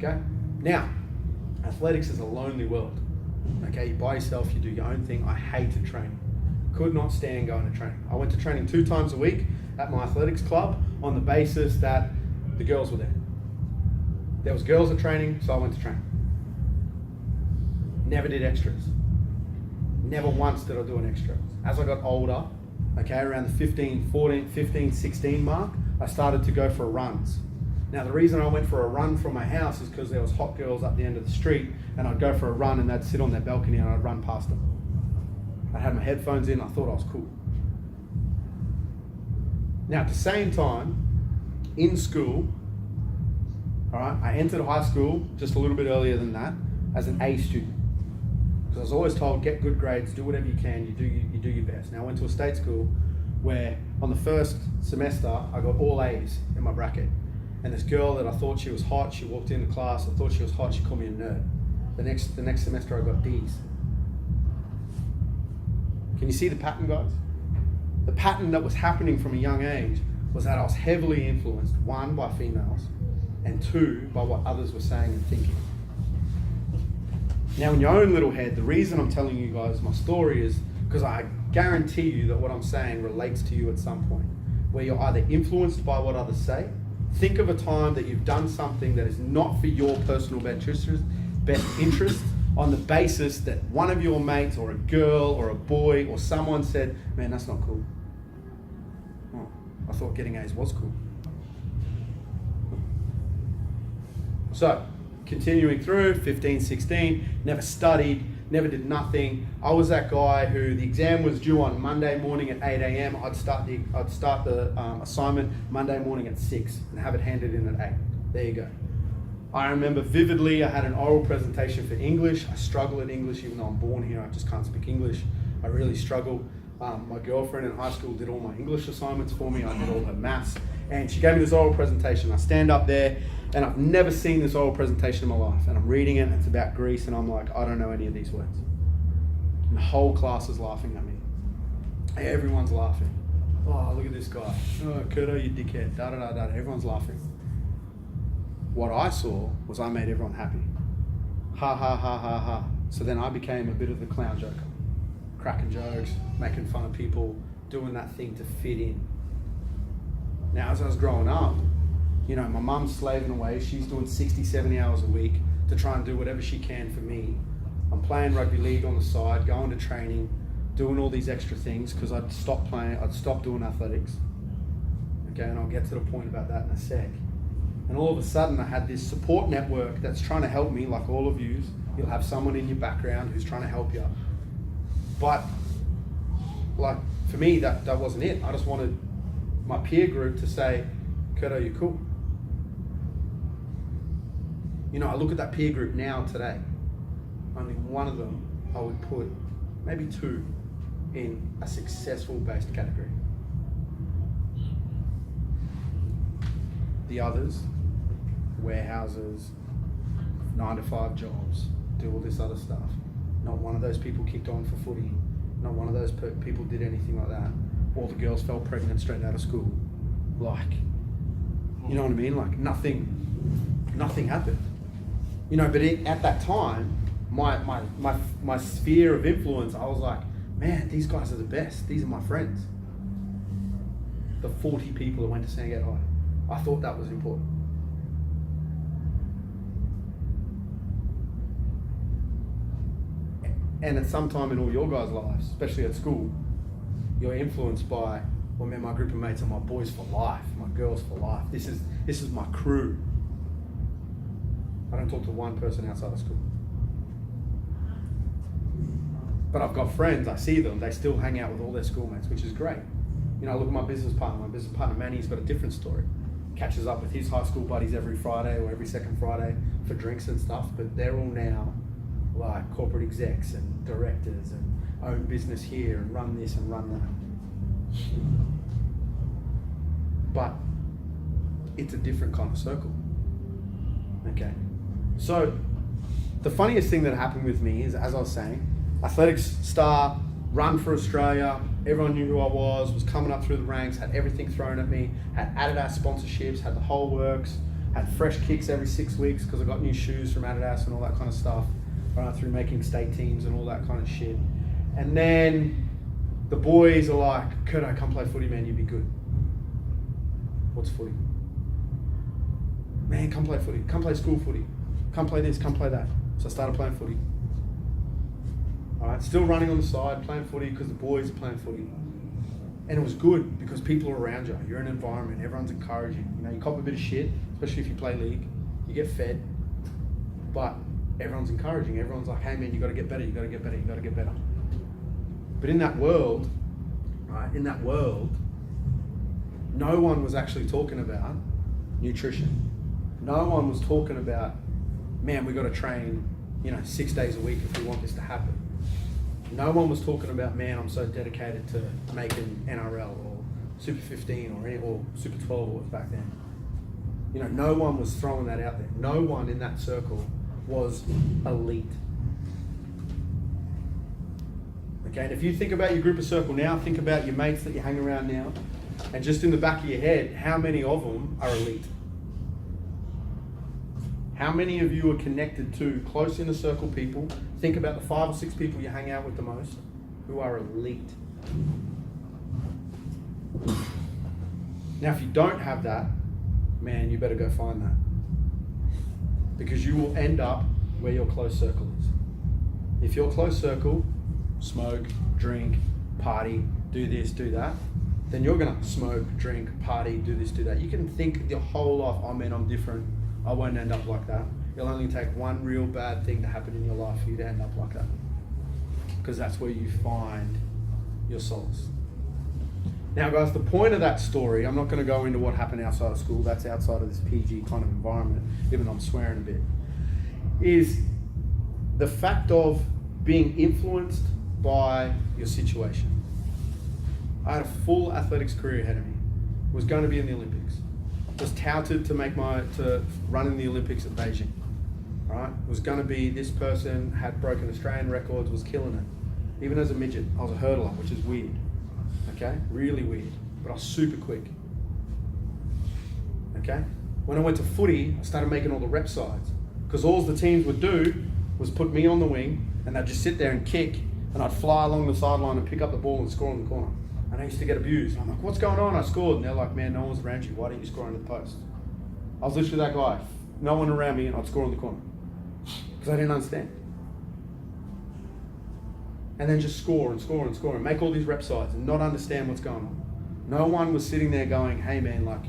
okay? Now, athletics is a lonely world, okay? You by yourself, you do your own thing. I hated training. Could not stand going to training. I went to training 2 times a week at my athletics club on the basis that the girls were there. There was girls at training, so I went to training. Never did extras. Never once did I do an extra. As I got older, okay, around the 15, 16 mark, I started to go for runs. Now the reason I went for a run from my house is because there was hot girls up the end of the street, and I'd go for a run and they'd sit on their balcony and I'd run past them. I had my headphones in, I thought I was cool. Now at the same time, in school, all right, I entered high school just a little bit earlier than that as an A student. Because I was always told, get good grades, do whatever you can, you do your best. Now I went to a state school where on the first semester, I got all A's in my bracket. And this girl that I thought she was hot, she walked into class, I thought she was hot, she called me a nerd. The next semester I got D's. Can you see the pattern, guys? The pattern that was happening from a young age was that I was heavily influenced, 1, by females, and 2, by what others were saying and thinking. Now in your own little head, the reason I'm telling you guys my story is because I guarantee you that what I'm saying relates to you at some point, where you're either influenced by what others say. Think of a time that you've done something that is not for your personal best interest on the basis that one of your mates or a girl or a boy or someone said, man, that's not cool. Oh, I thought getting A's was cool. So, continuing through, 15, 16, never studied, never did nothing. I was that guy who the exam was due on Monday morning at 8 a.m. I'd start the assignment Monday morning at 6 and have it handed in at 8. There you go. I remember vividly, I had an oral presentation for English. I struggle at English, even though I'm born here, I just can't speak English. I really struggle. My girlfriend in high school did all my English assignments for me. I did all her maths. And she gave me this oral presentation. I stand up there, and I've never seen this oral presentation in my life. And I'm reading it, and it's about Greece, and I'm like, I don't know any of these words. And the whole class is laughing at me. Everyone's laughing. Oh, look at this guy. Oh, Curto, you dickhead. Da da da da. Everyone's laughing. What I saw was I made everyone happy. Ha ha ha ha ha. So then I became a bit of the clown joker. Cracking jokes, making fun of people, doing that thing to fit in. Now, as I was growing up, you know, my mum's slaving away. She's doing 60, 70 hours a week to try and do whatever she can for me. I'm playing rugby league on the side, going to training, doing all these extra things because I'd stop playing, I'd stop doing athletics. Okay, and I'll get to the point about that in a sec. And all of a sudden I had this support network that's trying to help me, like all of you. You'll have someone in your background who's trying to help you. But like for me, that wasn't it. I just wanted my peer group to say, Curto, you're cool. You know, I look at that peer group now today. Only one of them I would put, maybe 2, in a successful based category. The others, warehouses, 9-to-5 jobs, do all this other stuff. Not one of those people kicked on for footy. Not one of those people did anything like that. All the girls fell pregnant straight out of school. Like, you know what I mean? Like nothing happened. You know, but at that time, my sphere of influence, I was like, man, these guys are the best. These are my friends. The 40 people that went to Sandgate High. I thought that was important. And at some time in all your guys' lives, especially at school, you're influenced by, well, man, my group of mates are my boys for life, my girls for life. This is my crew. I don't talk to one person outside of school. But I've got friends, I see them, they still hang out with all their schoolmates, which is great. You know, I look at my business partner Manny's got a different story. Catches up with his high school buddies every Friday or every second Friday for drinks and stuff, but they're all now like corporate execs and directors and own business here and run this and run that. But it's a different kind of circle. Okay. So the funniest thing that happened with me is, as I was saying, athletics star, run for Australia, everyone knew who I was coming up through the ranks, had everything thrown at me, had Adidas sponsorships, had the whole works, Had fresh kicks every 6 weeks because I got new shoes from Adidas and all that kind of stuff, right through making state teams and all that kind of shit. And then the boys are like, Curto, come play footy, man, you'd be good. What's footy? Man, come play footy. Come play school footy. Come play this, come play that. So I started playing footy. All right, still running on the side, playing footy because the boys are playing footy. And it was good because people are around you. You're in an environment, everyone's encouraging. You know, you cop a bit of shit, especially if you play league. You get fed, but everyone's encouraging. Everyone's like, hey man, you got to get better, you got to get better, you got to get better. But in that world, right, no one was actually talking about nutrition. No one was talking about, man, we got to train, 6 days a week if we want this to happen. No one was talking about, man, I'm so dedicated to making NRL or Super 15 or Super 12 or back then. No one was throwing that out there. No one in that circle was elite. Okay, and if you think about your group of circle now, think about your mates that you hang around now, and just in the back of your head, how many of them are elite? How many of you are connected to close inner circle people? Think about the 5 or 6 people you hang out with the most who are elite. Now, if you don't have that, man, you better go find that. Because you will end up where your close circle is. If your close circle, smoke, drink, party, do this, do that, then you're gonna smoke, drink, party, do this, do that. You can think your whole life, oh man, I'm different. I won't end up like that. It'll only take one real bad thing to happen in your life for you to end up like that. Because that's where you find your solace. Now guys, the point of that story, I'm not going to go into what happened outside of school, that's outside of this PG kind of environment, even though I'm swearing a bit, is the fact of being influenced by your situation. I had a full athletics career ahead of me. Was going to be in the Olympics. Was touted to run in the Olympics at Beijing. All right? Was going to be this person, had broken Australian records, was killing it. Even as a midget, I was a hurdler, which is weird. Okay? Really weird. But I was super quick. Okay? When I went to footy, I started making all the rep sides. Because all the teams would do was put me on the wing and they'd just sit there and kick, and I'd fly along the sideline and pick up the ball and score in the corner. And I used to get abused. I'm like, what's going on? I scored. And they're like, man, no one's around you. Why don't you score into the post? I was literally that guy. No one around me and I'd score in the corner. Because I didn't understand. And then just score and score and score and make all these rep sides and not understand what's going on. No one was sitting there going, hey man, like,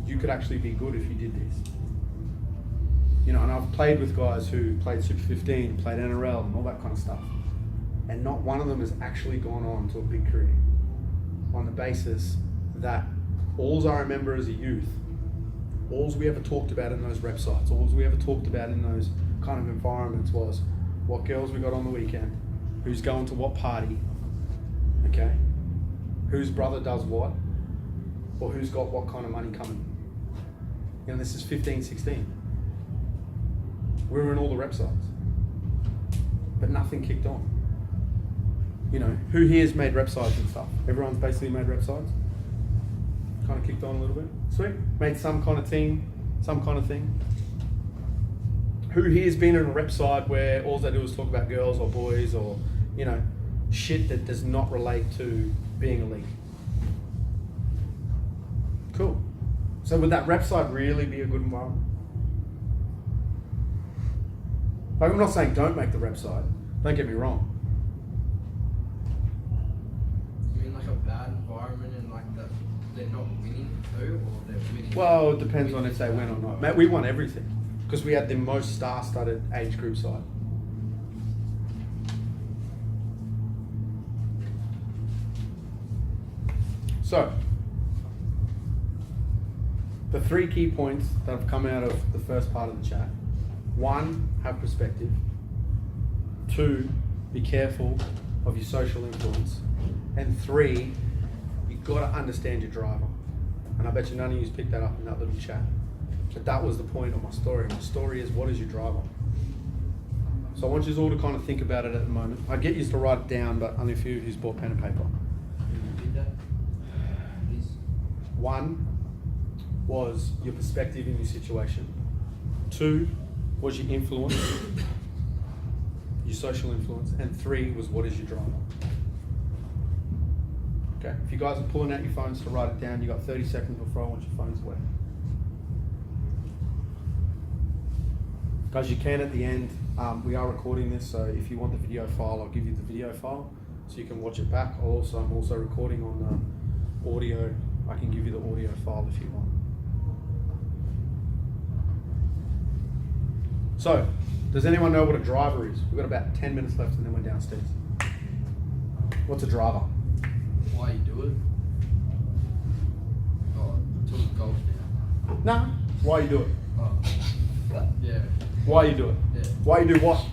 you could actually be good if you did this. And I've played with guys who played Super 15, played NRL and all that kind of stuff. And not one of them has actually gone on to a big career. On the basis that all I remember as a youth, all we ever talked about in those rep sites, all we ever talked about in those kind of environments was what girls we got on the weekend, who's going to what party, okay, whose brother does what, or who's got what kind of money coming. This is 15, 16. We were in all the rep sites, but nothing kicked on. Who here's made rep sides and stuff? Everyone's basically made rep sides. Kind of kicked on a little bit. Sweet. Made some kind of team, some kind of thing. Who here's been in a rep side where all they do is talk about girls or boys or, shit that does not relate to being elite? Cool. So would that rep side really be a good environment? Like, I'm not saying don't make the rep side. Don't get me wrong. Bad environment and they're not winning too, or they're winning? Well, it depends on if they win or not. Mate, we won everything because we had the most star-studded age group side. So, the 3 key points that have come out of the first part of the chat. 1, have perspective. 2, be careful of your social influence. And 3, you've got to understand your driver. And I bet you none of you picked that up in that little chat. But that was the point of my story. My story is, what is your driver? So I want you all to kind of think about it at the moment. I get you to write it down, but only a few who's bought pen and paper. Did that? Please. 1, was your perspective in your situation. 2 was your influence, your social influence, and 3 was what is your driver. Okay, if you guys are pulling out your phones to write it down, you got 30 seconds before I want your phones away. Guys, you can at the end, we are recording this, so if you want the video file, I'll give you the video file so you can watch it back. I'm also recording on audio. I can give you the audio file if you want. So, does anyone know what a driver is? We've got about 10 minutes left and then we're downstairs. What's a driver? Why you do it? Oh, talking golf now. Nah. Why you do it? Oh, yeah. Why you do it? Yeah. Why you do what?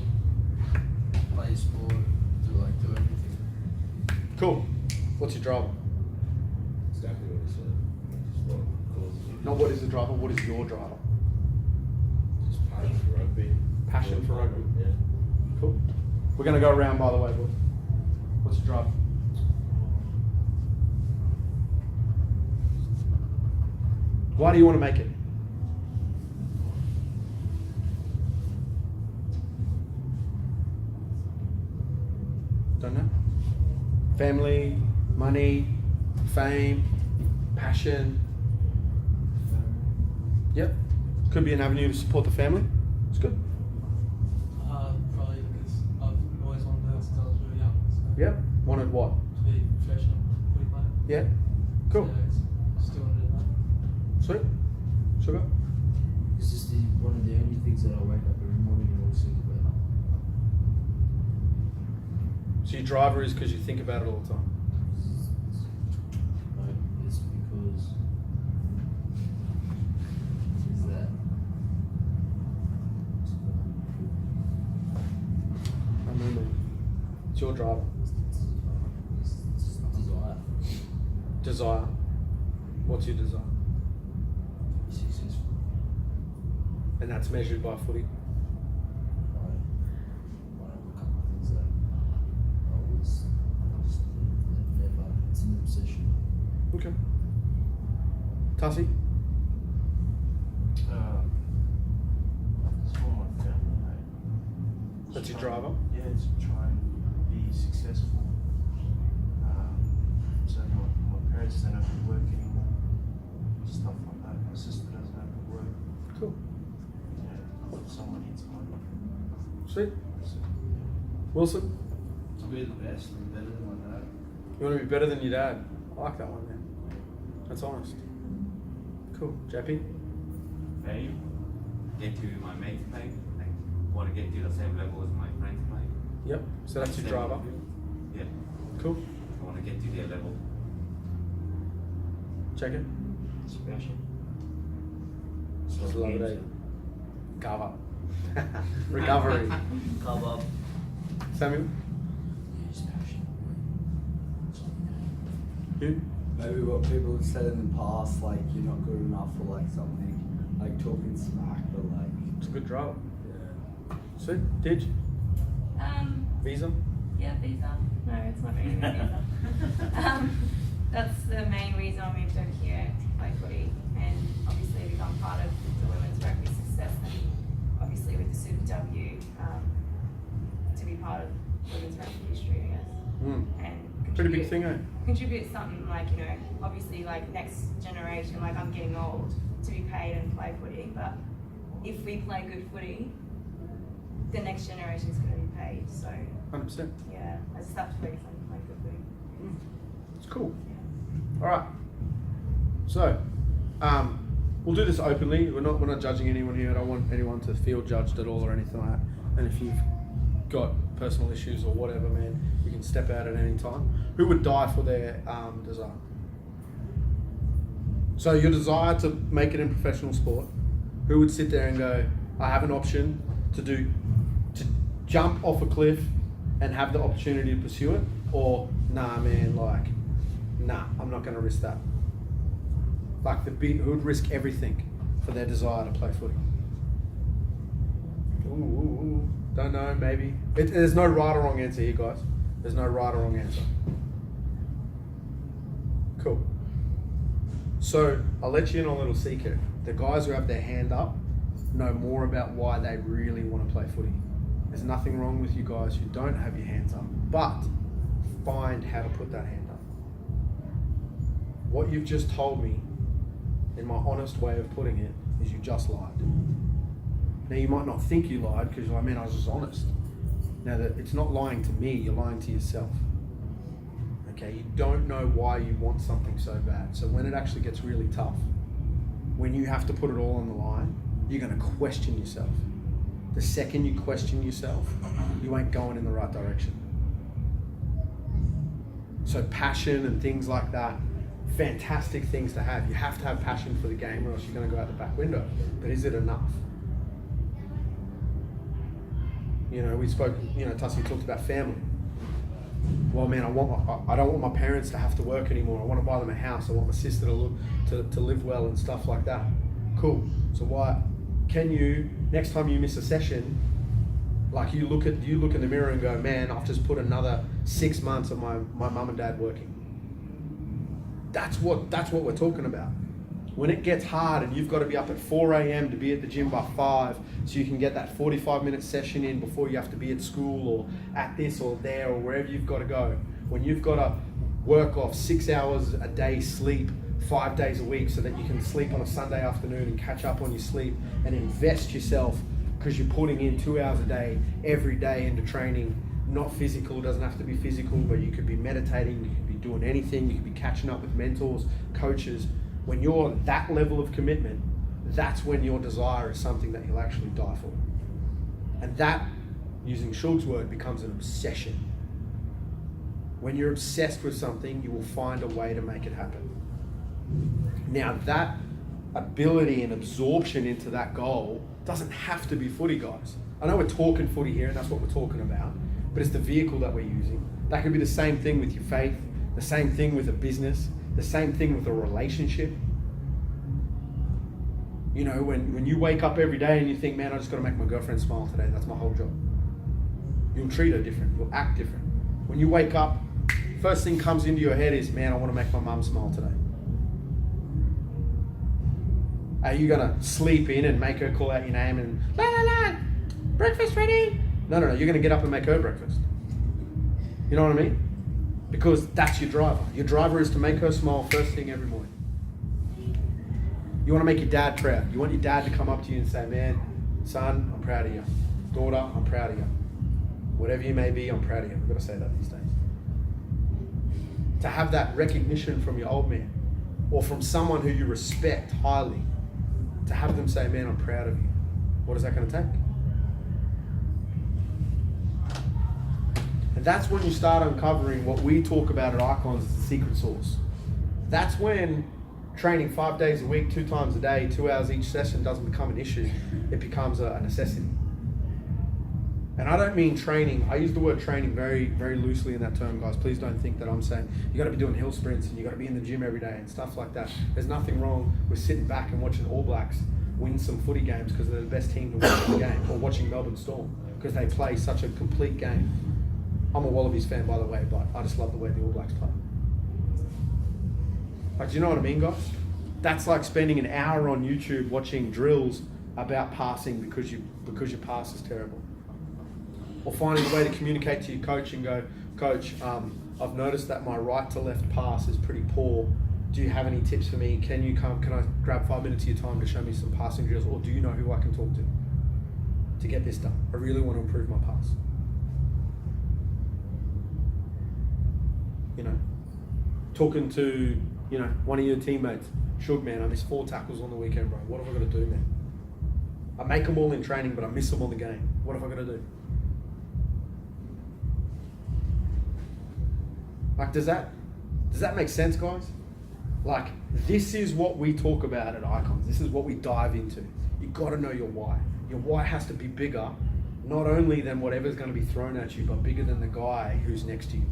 Play sport, do everything. Cool. What's your driver? Exactly what he said. Just what causes you. Not what is the driver, what is your driver? Just passion for rugby. Passion for rugby. Yeah. Cool. We're going to go around, by the way, boys. What's your driver? Why do you want to make it? Don't know. Family, money, fame, passion. Yep. Could be an avenue to support the family. It's good. Probably because I've always wanted to since I was really young. So Yep. Wanted what? to be a professional footy player. Yeah. Cool. So it's still want to do that. Sweet. Sugar? It's just one of the only things that I wake up every morning and always think about. So your driver is because you think about it all the time. No, it's because is that I remember. It's your driver. it's desire. Desire. What's your desire? To be successful. And that's measured by footy. When I look up things that I always just never. It's an obsession. Okay. Tassie? It's for my family, mate. That's your Try- driver? Yeah, to try and be successful. So my parents don't have to work anymore. Stuff like that. My sister doesn't have to work. Cool. Yeah, someone needs money. Sweet. So, Wilson? To be the best and better than my dad. You want to be better than your dad? I like that one, man. That's honest. Cool. JP? Fame, get to my mates play, like want to get to the same level as my friends play. Yep. So that's your driver. Yeah, Cool. I want to get to their level. Check it. It's passion. Just love it, eh? Cover. Recovery. Cover. Samuel? Yeah, it's passion. You? Maybe what people have said in the past, like you're not good enough for like something, like talking smack, but like, It's a good driver. yeah. Sweet. Did you? Visa? Yeah, visa. No, it's not really a visa. That's the main reason I moved over here to play footy and obviously become part of the women's rugby success and obviously with the Super W to be part of women's rugby history, I guess. And Pretty big thing, eh? contribute something like, you know, obviously like next generation, like I'm getting old to be paid and play footy, but if we play good footy, the next generation is going to be paid. So 100%. yeah, I just have to focus on playing good footy. It's cool. All right. So, we'll do this openly. We're not judging anyone here. I don't want anyone to feel judged at all or anything like that. And if you've got personal issues or whatever, man, you can step out at any time. Who would die for their desire? So your desire to make it in professional sport, who would sit there and go, I have an option to jump off a cliff and have the opportunity to pursue it, or nah, man, like, nah, I'm not going to risk that. Like who would risk everything for their desire to play footy? Ooh, don't know, maybe. There's no right or wrong answer here, guys. There's no right or wrong answer. Cool. So I'll let you in on a little secret. The guys who have their hand up know more about why they really want to play footy. There's nothing wrong with you guys who don't have your hands up, but find how to put that hand up. What you've just told me, in my honest way of putting it, is you just lied. Now you might not think you lied because I was just honest. Now that it's not lying to me, you're lying to yourself. Okay, you don't know why you want something so bad. So when it actually gets really tough, when you have to put it all on the line, you're going to question yourself. The second you question yourself, you ain't going in the right direction. So passion and things like that, fantastic things to have. You have to have passion for the game or else you're going to go out the back window. But is it enough? You know, we spoke, Tussie talked about family. Well, man, I don't want my parents to have to work anymore. I want to buy them a house. I want my sister to live well and stuff like that. Cool. So why can you, next time you miss a session, like you look in the mirror and go, man, I've just put another 6 months of my mum and dad working. That's what we're talking about. When it gets hard and you've got to be up at 4 a.m. to be at the gym by 5 so you can get that 45-minute session in before you have to be at school or at this or there or wherever you've got to go. When you've got to work off 6 hours a day sleep 5 days a week so that you can sleep on a Sunday afternoon and catch up on your sleep and invest yourself because you're putting in 2 hours a day every day into training. Not physical, doesn't have to be physical, but you could be meditating, you could be doing anything, you could be catching up with mentors, coaches. When you're that level of commitment, that's when your desire is something that you'll actually die for. And that, using Shul's word, becomes an obsession. When you're obsessed with something, you will find a way to make it happen. Now that ability and absorption into that goal doesn't have to be footy, guys. I know we're talking footy here and that's what we're talking about, but it's the vehicle that we're using. That could be the same thing with your faith, the same thing with a business, the same thing with a relationship. You know, when you wake up every day and you think, man, I just got to make my girlfriend smile today, that's my whole job. You'll treat her different, you'll act different. When you wake up, first thing comes into your head is, man, I want to make my mum smile today. Are you going to sleep in and make her call out your name and, la la la, breakfast ready? No, you're going to get up and make her breakfast. You know what I mean? Because that's your driver. Your driver is to make her smile first thing every morning. You want to make your dad proud. You want your dad to come up to you and say, man, son, I'm proud of you. Daughter, I'm proud of you. Whatever you may be, I'm proud of you. We've got to say that these days. To have that recognition from your old man or from someone who you respect highly, to have them say, man, I'm proud of you. What is that going to take? And that's when you start uncovering what we talk about at Iconz as the secret sauce. That's when training 5 days a week, 2 times a day, 2 hours each session doesn't become an issue. It becomes a necessity. And I don't mean training. I use the word training very, very loosely in that term, guys. Please don't think that I'm saying you got to be doing hill sprints and you got to be in the gym every day and stuff like that. There's nothing wrong with sitting back and watching All Blacks win some footy games because they're the best team to watch the game, or watching Melbourne Storm because they play such a complete game. I'm a Wallabies fan, by the way, but I just love the way the All Blacks play. Like, do you know what I mean, guys? That's like spending an hour on YouTube watching drills about passing because your pass is terrible. Or finding a way to communicate to your coach and go, Coach, I've noticed that my right to left pass is pretty poor. Do you have any tips for me? Can I grab 5 minutes of your time to show me some passing drills? Or do you know who I can talk to get this done? I really want to improve my pass. You know, talking to, one of your teammates, Shug, man, I missed 4 tackles on the weekend, bro. What have I got to do, man? I make them all in training, but I miss them on the game. What have I got to do? Like, does that make sense, guys? Like, this is what we talk about at Iconz. This is what we dive into. You got to know your why. Your why has to be bigger, not only than whatever's going to be thrown at you, but bigger than the guy who's next to you.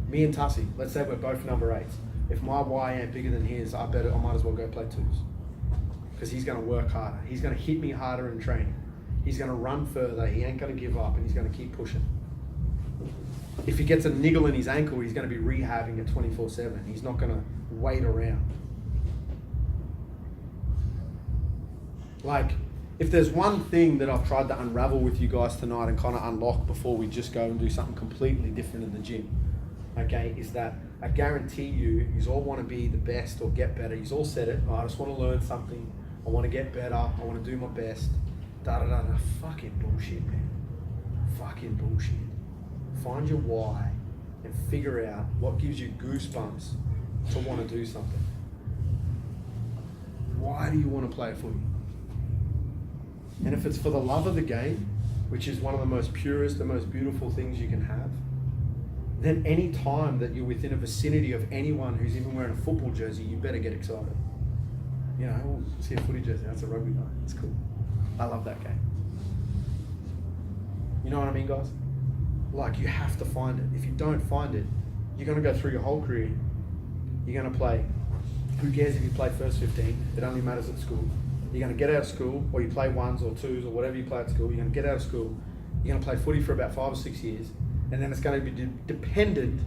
Me and Tussie, let's say we're both number 8s. If my why ain't bigger than his, I might as well go play 2s. Because he's going to work harder. He's going to hit me harder in training. He's going to run further. He ain't going to give up, and he's going to keep pushing. If he gets a niggle in his ankle, he's going to be rehabbing it 24/7. He's not going to wait around. Like, if there's one thing that I've tried to unravel with you guys tonight and kind of unlock before we just go and do something completely different in the gym, okay, is that I guarantee you all want to be the best or get better. You all said it. I just want to learn something. I want to get better. I want to do my best. Da-da-da-da. Fucking bullshit, man. Fucking bullshit. Find your why and figure out what gives you goosebumps to want to do something. Why do you want to play footy? And if it's for the love of the game, which is one of the most purest, the most beautiful things you can have, then any time that you're within a vicinity of anyone who's even wearing a football jersey, you better get excited. You know, oh, see a footy jersey, that's a rugby guy. It's cool. I love that game. You know what I mean, guys? Like, you have to find it. If you don't find it, you're going to go through your whole career. You're going to play. Who cares if you play first 15? It only matters at school. You're going to get out of school, or you play ones or twos or whatever you play at school. You're going to get out of school. You're going to play footy for about 5 or 6 years. And then it's going to be dependent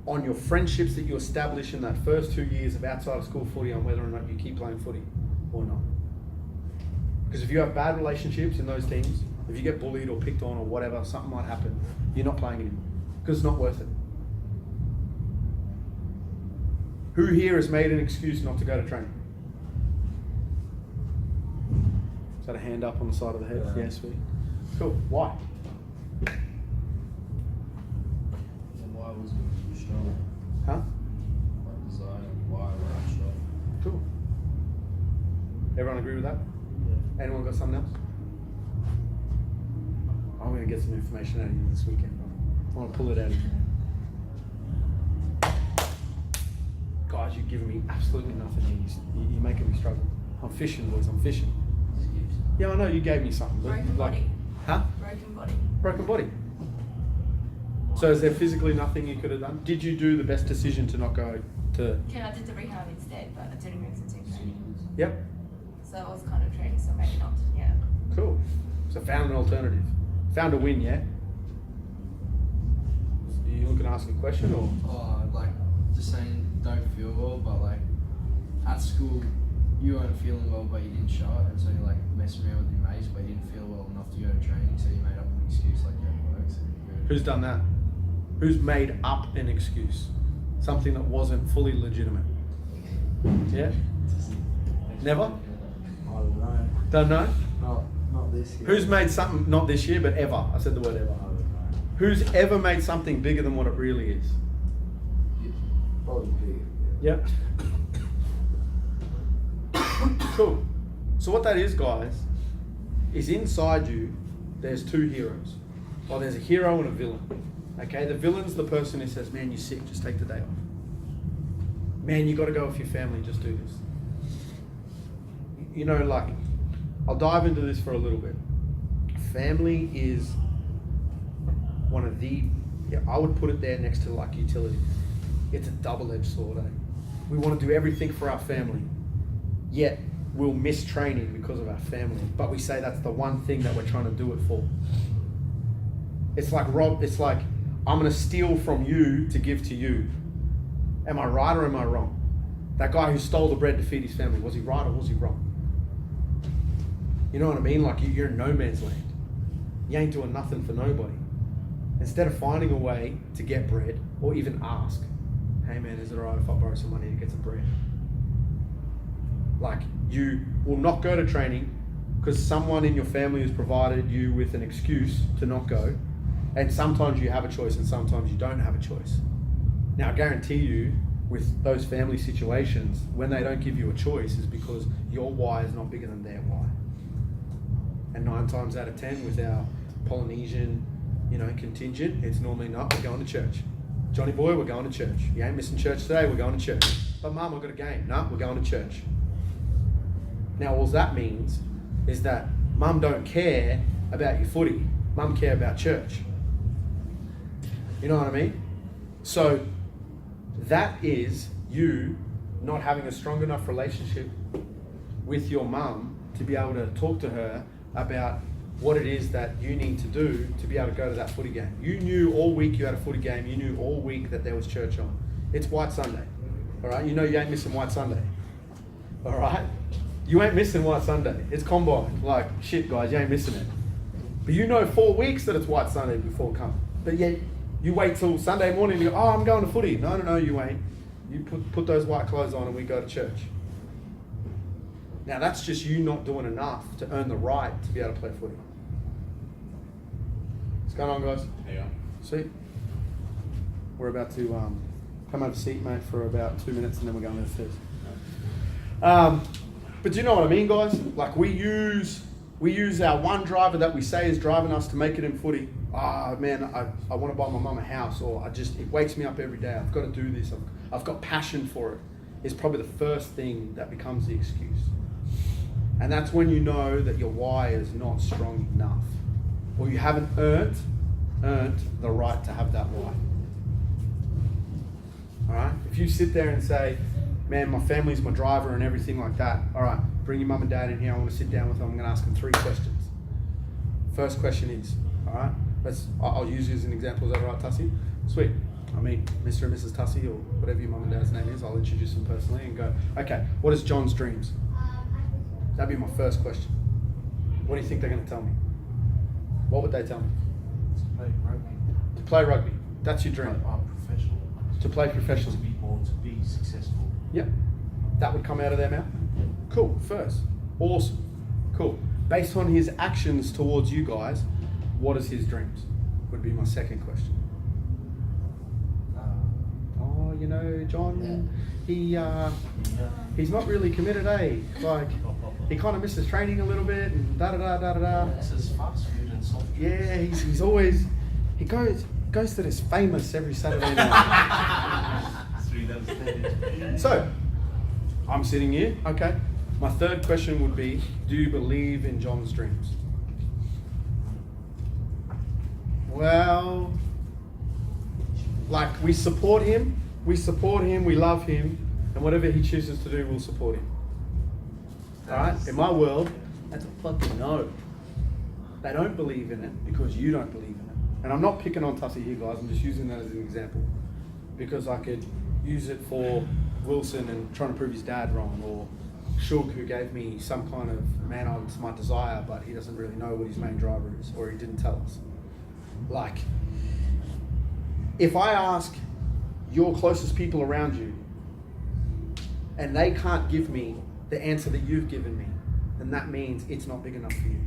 on your friendships that you establish in that first 2 years of outside of school footy on whether or not you keep playing footy or not. Because if you have bad relationships in those teams, if you get bullied or picked on or whatever, something might happen, you're not playing anymore. Because it's not worth it. Who here has made an excuse not to go to training? Is that a hand up on the side of the head? Yeah. Yes, sweet. Cool. Why? And why was it strong? Huh? My desire and why were I strong? Cool. Everyone agree with that? Yeah. Anyone got something else? I'm going to get some information out of you this weekend. I want to pull it out of you. Guys, you're giving me absolutely nothing. You're making me struggle. I'm fishing, boys. I'm fishing. Yeah, I know you gave me something. But Broken like, body. huh? Broken body. Broken body. So is there physically nothing you could have done? Did you do the best decision to not go to... Yeah, I did the rehab instead, but I didn't go to team training. Yep. So I was kind of training, so maybe not. Yeah. Cool. So found an alternative. Found a win, yeah? Are you looking to ask a question or? Oh, like just saying don't feel well, but like at school you weren't feeling well, but you didn't show it, and so you like messed around with your mates, but you didn't feel well enough to go to training, so you made up an excuse like you're at work. So Who's done that? Who's made up an excuse? Something that wasn't fully legitimate? Yeah? Never? I don't know. Don't know? Not this year. Who's made something, not this year, but ever? I said the word I ever. don't know. Who's ever made something bigger than what it really is? Probably big. Yep. Cool. So what that is, guys, is inside you, there's two heroes. Well, there's a hero and a villain. Okay, the villain's the person who says, man, you're sick, just take the day off. Man, you got to go with your family, just do this. You know, like, I'll dive into this for a little bit. Family is one of the, yeah, I would put it there next to like utilities. It's a double-edged sword, eh? We want to do everything for our family, yet we'll miss training because of our family. But we say that's the one thing that we're trying to do it for. It's like I'm going to steal from you to give to you. Am I right or am I wrong? That guy who stole the bread to feed his family, was he right or was he wrong? You know what I mean? Like you're in no man's land. You ain't doing nothing for nobody. Instead of finding a way to get bread or even ask, hey man, is it alright if I borrow some money to get some bread? Like you will not go to training because someone in your family has provided you with an excuse to not go. And sometimes you have a choice and sometimes you don't have a choice. Now I guarantee you with those family situations, when they don't give you a choice is because your why is not bigger than their why. And 9 times out of 10 with our Polynesian, contingent, it's normally not, we're going to church. Johnny boy, we're going to church. You ain't missing church today, we're going to church. But mum, I've got a game. No, we're going to church. Now all that means is that mum don't care about your footy. Mum care about church. You know what I mean? So that is you not having a strong enough relationship with your mum to be able to talk to her about what it is that you need to do to be able to go to that footy game. You knew all week you had a footy game. You knew all week that there was church on. It's White Sunday. All right? You know you ain't missing White Sunday. All right? You ain't missing White Sunday. It's combine. Like, shit, guys, you ain't missing it. But you know 4 weeks that it's White Sunday before it comes. But yet, you wait till Sunday morning and you go, oh, I'm going to footy. No, you ain't. You put those white clothes on and we go to church. Now, that's just you not doing enough to earn the right to be able to play footy. What's going on, guys? Yeah. Sweet. We're about to come have a seat, mate, for about 2 minutes and then we're going upstairs. But do you know what I mean, guys? Like, we use our one driver that we say is driving us to make it in footy. Man, I want to buy my mum a house, or it wakes me up every day. I've got to do this. I've got passion for it. It's probably the first thing that becomes the excuse. And that's when you know that your why is not strong enough, or you haven't earned the right to have that why. All right? If you sit there and say, man, my family's my driver and everything like that, all right, bring your mum and dad in here. I want to sit down with them. I'm going to ask them 3 questions. First question is, all right, I'll use you as an example. Is that all right, Tussie? Sweet. I mean, Mr. and Mrs. Tussie, or whatever your mum and dad's name is, I'll introduce them personally and go, okay, what is John's dreams? That'd be my first question. What do you think they're going to tell me? What would they tell me? To play rugby. To play rugby. That's your dream. Professional. To play professional. To be born, to be successful. Yep. That would come out of their mouth? Cool. First. Awesome. Cool. Based on his actions towards you guys, what is his dreams? Would be my second question. You know, John, he's not really committed, eh? Like, he kind of misses training a little bit and da-da-da-da-da-da. This is fast food and soft drinks. Yeah, he's always, he goes to this famous every Saturday night. So, I'm sitting here, okay. My third question would be, do you believe in John's dreams? Well, like, we support him, we love him, and whatever he chooses to do, we'll support him. Alright? In my world, that's a fucking no. They don't believe in it because you don't believe in it. And I'm not picking on Tussie here, guys, I'm just using that as an example. Because I could use it for Wilson and trying to prove his dad wrong, or Shug, who gave me some kind of, man, it's my desire, but he doesn't really know what his main driver is, or he didn't tell us. Like, if I ask your closest people around you and they can't give me the answer that you've given me, then that means it's not big enough for you.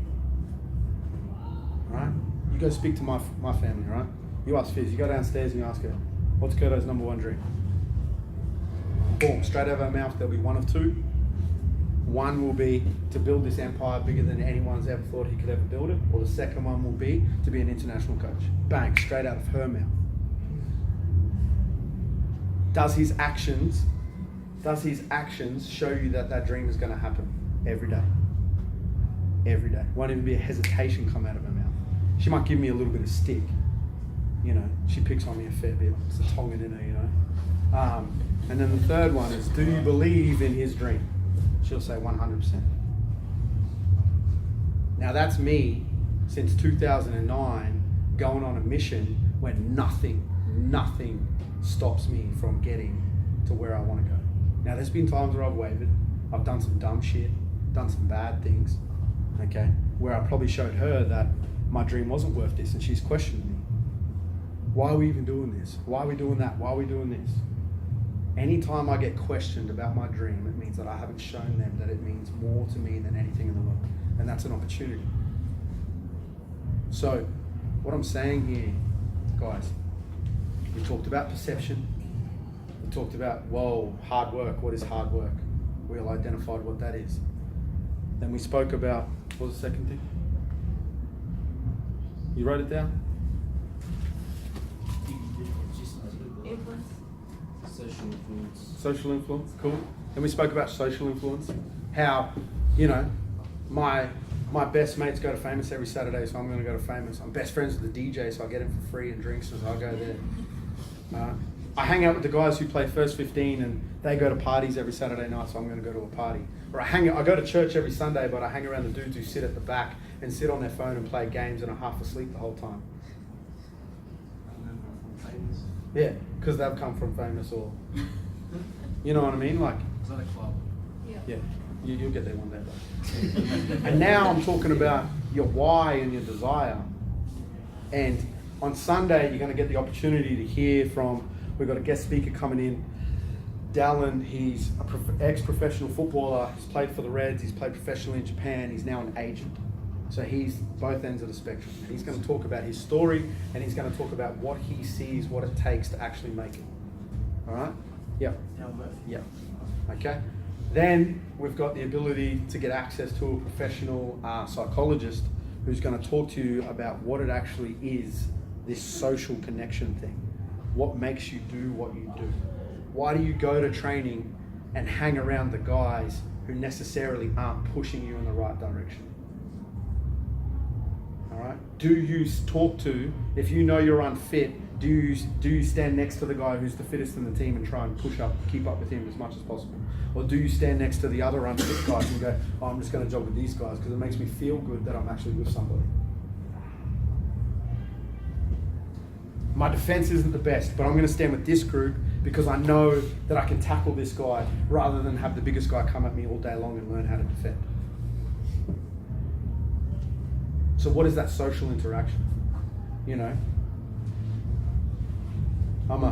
Alright? You go speak to my family, right? You ask Fizz, you go downstairs and you ask her, what's Curto's number 1 dream? Boom, straight out of her mouth, there'll be one of 2. One will be to build this empire bigger than anyone's ever thought he could ever build it, or the second one will be to be an international coach. Bang, straight out of her mouth. Does his actions show you that dream is going to happen every day? Every day. Won't even be a hesitation come out of her mouth. She might give me a little bit of stick. You know, she picks on me a fair bit. It's a Tongan in her, you know. And then the third one is, do you believe in his dream? She'll say 100%. Now that's me since 2009 going on a mission where nothing stops me from getting to where I want to go. Now there's been times where I've wavered. I've done some dumb shit, done some bad things, okay, where I probably showed her that my dream wasn't worth this, and she's questioned me. Why are we even doing this? Why are we doing that? Why are we doing this? Anytime I get questioned about my dream, it means that I haven't shown them that it means more to me than anything in the world. And that's an opportunity. So, what I'm saying here, guys, we talked about perception. We talked about, whoa, hard work. What is hard work? We all identified what that is. Then we spoke about, what was the second thing? You wrote it down? Influence. Social influence. Social influence, cool. And we spoke about social influence. How, you know, my best mates go to Famous every Saturday, so I'm going to go to Famous. I'm best friends with the DJ, so I get him for free and drinks, so I'll go there. I hang out with the guys who play First 15 and they go to parties every Saturday night, so I'm going to go to a party. Or I go to church every Sunday, but I hang around the dudes who sit at the back and sit on their phone and play games and are half asleep the whole time. Yeah, because they've come from Famous, or, you know what I mean? Like, Is that a club? yeah. You'll get there one day, though. And now I'm talking about your why and your desire. And on Sunday, you're going to get the opportunity to hear from, we've got a guest speaker coming in, Dallin. He's an ex-professional footballer. He's played for the Reds. He's played professionally in Japan. He's now an agent. So he's both ends of the spectrum. He's going to talk about his story, and he's going to talk about what he sees, what it takes to actually make it. All right? Yep. Yeah, I'm with you. Yeah. Okay. Then we've got the ability to get access to a professional psychologist who's going to talk to you about what it actually is, this social connection thing. What makes you do what you do? Why do you go to training and hang around the guys who necessarily aren't pushing you in the right direction? All right. Do you talk to, if you know you're unfit, do you stand next to the guy who's the fittest in the team and try and keep up with him as much as possible? Or do you stand next to the other unfit guys and go, oh, I'm just going to jog with these guys because it makes me feel good that I'm actually with somebody? My defense isn't the best, but I'm going to stand with this group because I know that I can tackle this guy rather than have the biggest guy come at me all day long and learn how to defend. So what is that social interaction? You know, I'm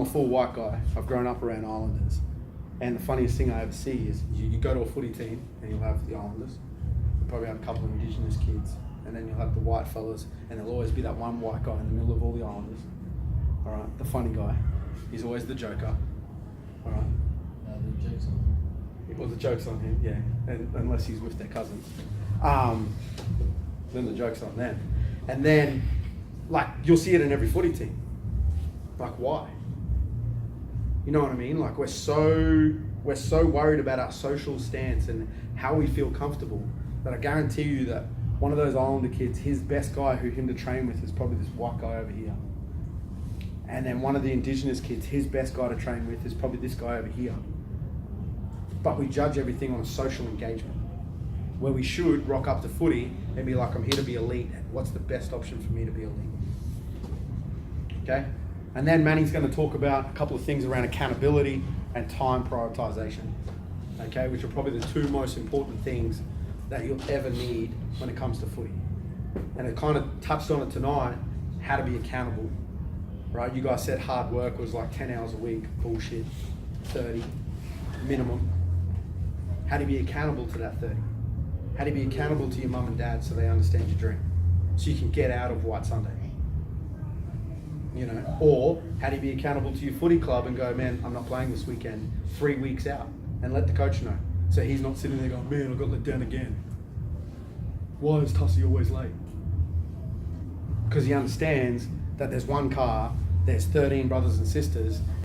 a full white guy. I've grown up around Islanders. And the funniest thing I ever see is you go to a footy team and you'll have the Islanders. You'll probably have a couple of Indigenous kids. And then you'll have the white fellas. And there'll always be that one white guy in the middle of all the Islanders. All right, the funny guy. He's always the joker. All right. The joke's on him. Well, the joke's on him, yeah. And unless he's with their cousins. Then the joke's on them. And then, like, you'll see it in every footy team. Like, why? You know what I mean? Like, we're so worried about our social stance and how we feel comfortable that I guarantee you that one of those Islander kids, his best guy who him to train with is probably this white guy over here. And then one of the Indigenous kids, his best guy to train with is probably this guy over here. But we judge everything on a social engagement, where we should rock up to footy and be like, I'm here to be elite. What's the best option for me to be elite? Okay? And then Manny's going to talk about a couple of things around accountability and time prioritization, okay, which are probably the two most important things that you'll ever need when it comes to footy. And it kind of touched on it tonight, how to be accountable, right? You guys said hard work was like 10 hours a week. Bullshit. 30 minimum. How do you be accountable to that 30? How do you be accountable to your mum and dad so they understand your dream? So you can get out of White Sunday. You know, or how do you be accountable to your footy club and go, man, I'm not playing this weekend, 3 weeks out, and let the coach know. So he's not sitting there going, man, I got let down again. Why is Tussie always late? Because he understands that there's one car, there's 13 brothers and sisters,